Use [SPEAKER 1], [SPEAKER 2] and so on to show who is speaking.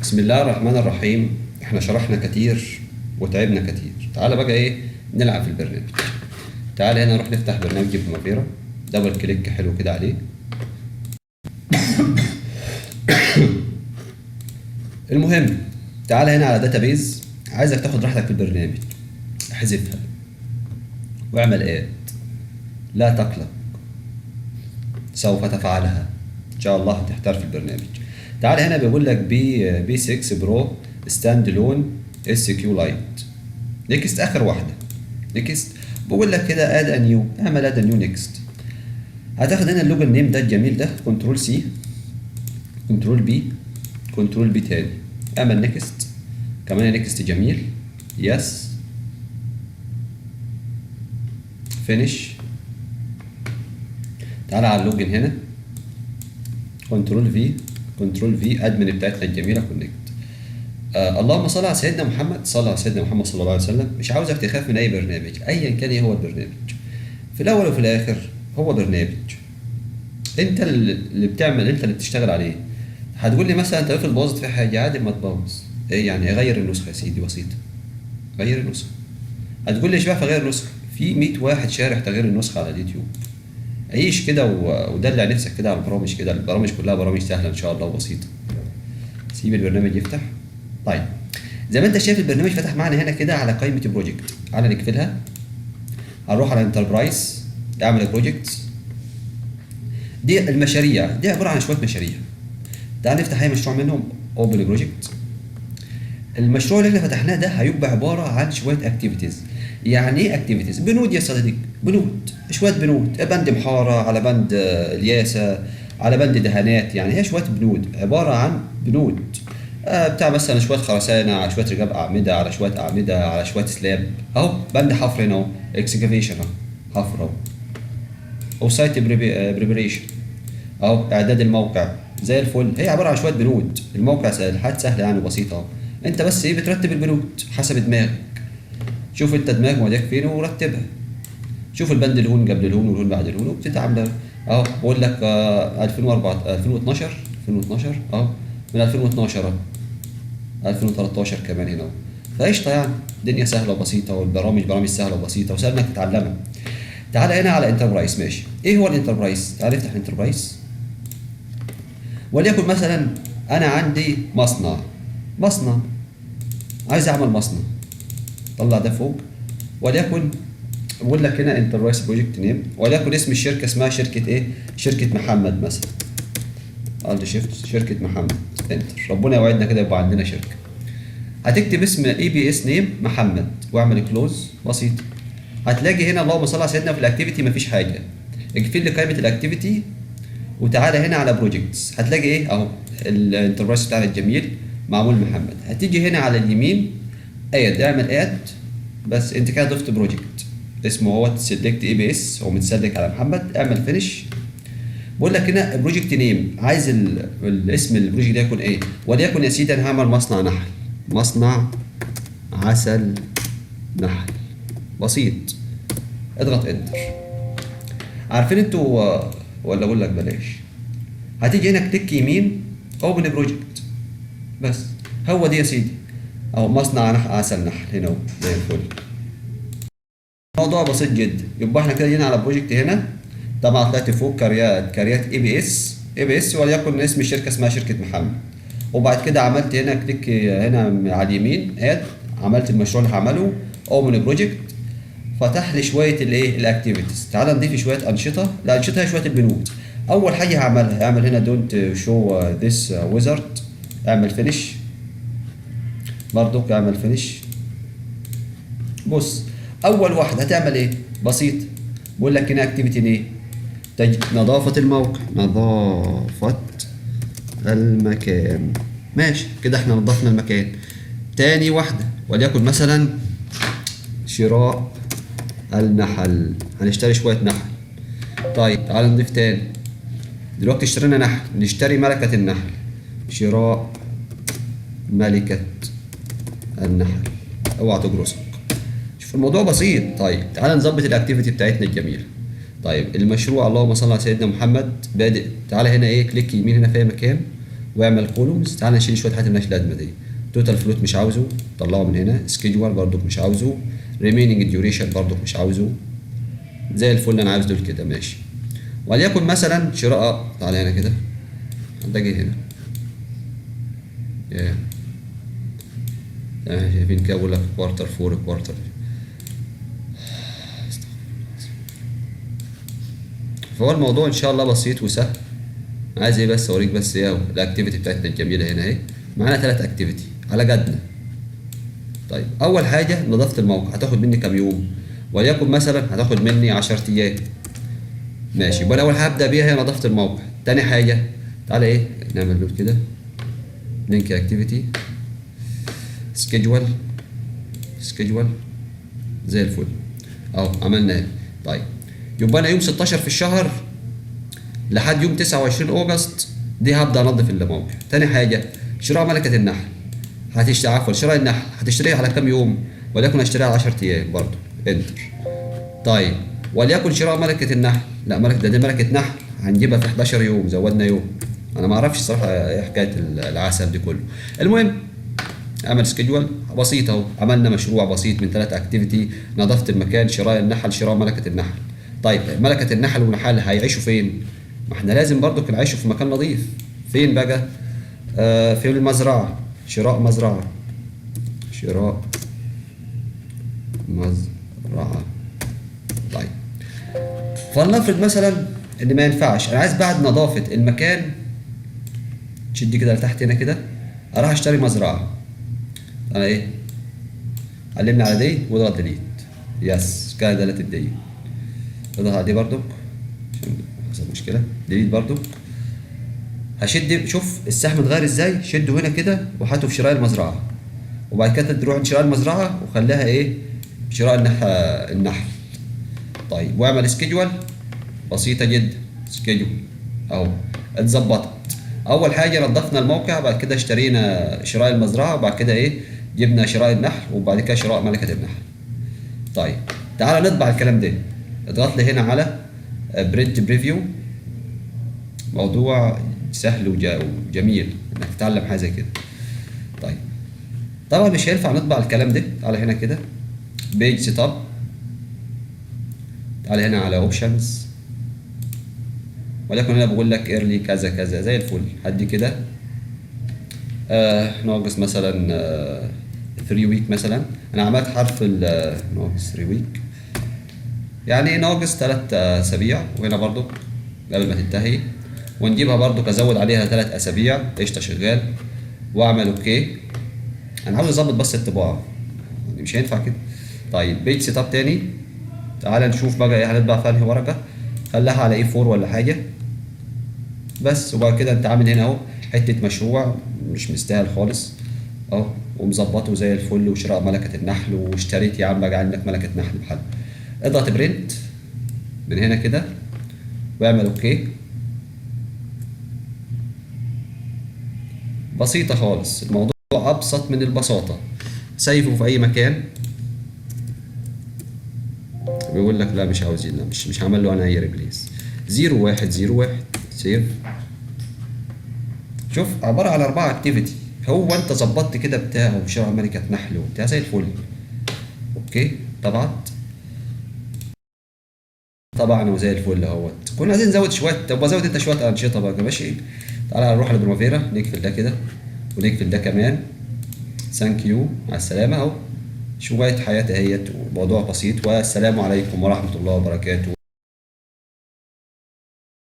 [SPEAKER 1] بسم الله الرحمن الرحيم. احنا شرحنا كتير وتعبنا كتير. تعالى بقى ايه نلعب في البرنامج. تعالى هنا نروح نفتح برنامج بريمافيرا، دبل كليك حلو كده عليه. المهم تعالى هنا على داتابيز، عايزك تاخد راحتك في البرنامج، احذفها واعمل اد، لا تقلق سوف تفعلها ان شاء الله، هتحترف في البرنامج. تعال هنا بيقول لك بي 6 برو ستاند لون اس كيو لايت. نيكست اخر واحده، نيكست. بقول لك كده اد نيو، اعمل اد نيو نيكست. هتاخد هنا اللوجن نيم ده الجميل ده، كنترول سي كنترول بي كنترول بي تاني، اعمل نيكست كمان، نيكست جميل، يس فينيش. تعال على اللوجن هنا، كنترول في ادمن بتاعتنا الجميله كونكت. اللهم صل على سيدنا محمد، صلى على سيدنا محمد صلى الله عليه وسلم. مش عاوزك تخاف من اي برنامج ايا كان ايه هو البرنامج، في الاول وفي الاخر هو برنامج، انت اللي بتعمل، انت اللي بتشتغل عليه. هتقول لي مثلا انت افرض باظت في حاجه، عادي ما تبوظ، ايه يعني اغير النسخه يا سيدي، بسيطه، غير النسخه. هتقول لي اشبه فغير النسخه، في 100 واحد شارح تغيير النسخه على اليوتيوب. عيش كده ودلع نفسك كده على البرامج، كده البرامج كلها برامج سهله ان شاء الله وبسيطه. سيب البرنامج يفتح. طيب زي ما انت شايف البرنامج فتح معنا هنا كده على قائمه بروجكت، تعالى نقفلها. هنروح على انتربرايز، اعمل بروجكت. دي المشاريع، دي عباره عن شويه مشاريع. تعال نفتح اي مشروع منهم، اوبن بروجكت. المشروع اللي احنا فتحناه ده هيبقى عباره عن شويه اكتيفيتيز. يعني ايه اكتيفيتيز؟ بنود يا صديقي، بنود، شويه بنود، بند محاره على بند الياسه على بند دهانات، يعني هي شويه بنود، عباره عن بنود بتاع مثلا شويه خرسانه على شويه رجاب اعمده على شويه اعمده على شويه سلاب. اهو بند حفر هنا اهو، اكسكافيشن اهو، حفر اهو، او سايت بريبريشن اهو، اعداد الموقع زي الفل. هي عباره عن شويه بنود، الموقع سهل، حاجات سهله يعني بسيطه اهو. انت بس ايه بترتب البنود حسب دماغك، شوف انت دماغك موديك فين ورتبها. شوف البند الهون قبل الهون والهون بعد الهون وبتتعامل اهو. بقول لك 2004 2012 اهو، من 2012 اهو، 2013 كمان هنا اهو. فقشطه يعني الدنيا سهله وبسيطه، والبرامج برامج سهله وبسيطه وسهل انك تتعلمها. تعال هنا على انتربرايز، ماشي. ايه هو الانتربرايز؟ تعال نفتح الانتربرايز. وليكن مثلا انا عندي مصنع عايز اعمل مصنع، طلع ده فوق. وليكن بقول لك هنا انتربرايز بروجكت نيم، وليكن اسم الشركه اسمها شركه ايه؟ شركه محمد مثلا. الت شيفت، شركه محمد، انتر. ربنا يوعدنا كده يبقى عندنا شركه. هتكتب اسم اي بي اس نيم محمد واعمل كلوز، بسيط. هتلاقي هنا اللهم صل على سيدنا في الاكتيفيتي مفيش حاجه، اقفل لي قائمه الاكتيفيتي وتعالى هنا على بروجكتس. هتلاقي ايه اهو الانتربرايز بتاعنا الجميل معمول محمد. هتيجي هنا على اليمين اد، اعمل اد، بس انت كده ضفت بروجكت اسمه هو سيلكت اي بي اس، هو متسلك على محمد، اعمل فينش. بقول لك هنا بروجكت نيم، عايز الاسم البروجكت ده يكون ايه؟ وليكن يا سيدي انا هعمل مصنع نحل، مصنع عسل نحل، بسيط. اضغط انتر. عارفين انتوا ولا اقول لك بلاش؟ هتيجي هنا كليك يمين، اوبن بروجكت، بس هو دي يا سيدي اهو، مصنع عسل نحل هنا اهو زي الفل. الموضوع بسيط جدا. يبقى احنا كده جينا على بروجكت هنا، طبعا طلعت فوق كاريات اي بي اس وليكن اسم الشركه اسمها شركه محمد. وبعد كده عملت هنا كليك هنا على اليمين اد، عملت المشروع اللي هعمله اوبن بروجكت، فتح لي شويه الايه الاكتيفيتيز. تعال نضيف شويه انشطه، الانشطه هي شويه البنود. اول حاجه هعملها، اعمل هنا دونت شو ذس ويزارد، اعمل فينيش، برضك اعمل فينيش. بص اول واحد هتعمل ايه؟ بسيط. بقول لك هنا اكتيفيتي ايه؟ نظافه الموقع، نظافه المكان، ماشي كده احنا نظفنا المكان. تاني واحده وليكن مثلا شراء النحل، هنشتري شويه نحل. طيب تعال نضيف تاني، دلوقتي اشترينا نحل، نشتري ملكه النحل، شراء ملكه النحل، اوعى تجرسك. شوف الموضوع بسيط. طيب تعال نظبط الاكتيفيتي بتاعتنا الجميله. طيب المشروع اللهم صل على سيدنا محمد بادئ. تعال هنا ايه كليك يمين هنا في اي مكان، واعمل كولومز. تعال نشيل شويه حاجات مالهاش لازمه دي. توتال فلوت مش عاوزه، طلعه من هنا. سكيدجوال برضك مش عاوزه. ريميننج ديوريشن برضك مش عاوزه. زي الفل، انا عاوز دول كده ماشي. وليكن مثلا شراء، تعالى هنا كده، ده جه هنا. شايفين كده بقول لك كوارتر فور كوارتر. فهو الموضوع ان شاء الله بسيط وسهل. عايز ايه بس اوريك بس ايه الاكتيفيتي بتاعتنا الجميله هنا اهي. معانا 3 اكتيفيتي على جدنا. طيب اول حاجه نظافه الموقع، هتاخد مني كام يوم؟ وليكن مثلا هتاخد مني 10 ايام. ماشي، يبقى اول حاجه هبدا بيها هي نظافه الموقع. تاني حاجه تعالى ايه نعمل له كده لينك اكتيفيتي سكيدجوال زي الفل اهو عملنا ايه. طيب يبقى انا يوم 16 في الشهر لحد يوم 29 اوغست دي هبدا انظف الموقع. تاني حاجه شراء ملكه النحل، هتشتري عفوا شراء النحل هتشتريها على كام يوم؟ وليكن هشتريها على 10 ايام برضه انتر. طيب وليكن شراء ملكه النحل، لا ملكه دي ملكه نحل هنجيبها في 11 يوم، زودنا يوم. انا ما اعرفش الصراحه ايه حكايه العسل دي كله. المهم اعمل سكيدجول بسيط اهو. عملنا مشروع بسيط من 3 اكتيفيتي: نظافه المكان، شراء النحل، شراء ملكه النحل. طيب ملكه النحل والنحل هيعيشوا فين؟ ما احنا لازم برضو نعيشوا في مكان نظيف. فين بقى؟ في المزرعه. شراء مزرعه، شراء مزرعه. طيب فلنفرض مثلا ان ما ينفعش، انا عايز بعد نظافه المكان تشد كده لتحت هنا كده اروح اشتري مزرعه. انا ايه علمنا على دي واضغط ديليت. يس كده دلت الدي. اضغط على دي برضك عشان حصل مشكله. ديليت برضك. هشد، شوف السهم اتغير ازاي. شده هنا كده وهاته في شراء المزرعه، وبعد كده تروح لشراء المزرعه وخليها ايه شراء النحل. طيب واعمل سكيدجول بسيطه جدا. سكيدجول اهو اتظبطت. اول حاجه نظفنا الموقع، بعد كده اشترينا شراء المزرعه، وبعد كده ايه جبنا شراء النحل، وبعد كده شراء ملكه النحل. طيب تعالى نطبع الكلام ده. اضغط لي هنا على برنت بريفيو. موضوع سهل وجميل انك تتعلم حاجه زي كده. طيب طبعا مش هينفع نطبع الكلام ده. تعالى هنا كده بيج سيت اب، تعالى هنا على اوبشنز، ولكن انا بقول لك ايرلي كذا كذا زي الفل. هدي كده ناقص مثلا 3 ويك مثلا. انا عملت حرف ناقص 3 ويك يعني ناقص 3 اسابيع، وهنا برضو قبل ما تنتهي ونجيبها برضو ازود عليها 3 اسابيع. قشطه شغال واعمل اوكي. انا عاوز اظبط بس الطباعه يعني مش هينفع كده. طيب بيج سيت اب تاني. تعال نشوف بقى ايه هنطبع في انهي ورقه. خليها على اي 4 ولا حاجه بس. وبعد كده انت عامل هنا اهو حته مشروع مش مستاهل خالص اهو، ومظبطه زي الفل، وشراء ملكه النحل، واشتريت يا عم بقى عندك ملكه نحل بحل. اضغط برنت من هنا كده واعمل اوكي. بسيطه خالص، الموضوع ابسط من البساطه. سيفه في اي مكان. بيقول لك لا مش عاوزين، لا مش هعمل له انا اي ريبليس. 0101 سيف. شوف عباره عن 4 اكتيفيتي. هو انت ظبطت كده بتاعه وشراء ملكه نحل وبتاع زي الفل. اوكي طبعا وزي الفل اهوت. كنا عايزين نزود شويه، طب زود انت شويه انشطه بقى ماشي. تعالى نروح لبرومافيرا نقفل ده كده ونقفل ده كمان. ثانك يو مع السلامه اهو. شويه حياه اهيت وموضوع بسيط. والسلام عليكم ورحمه الله وبركاته.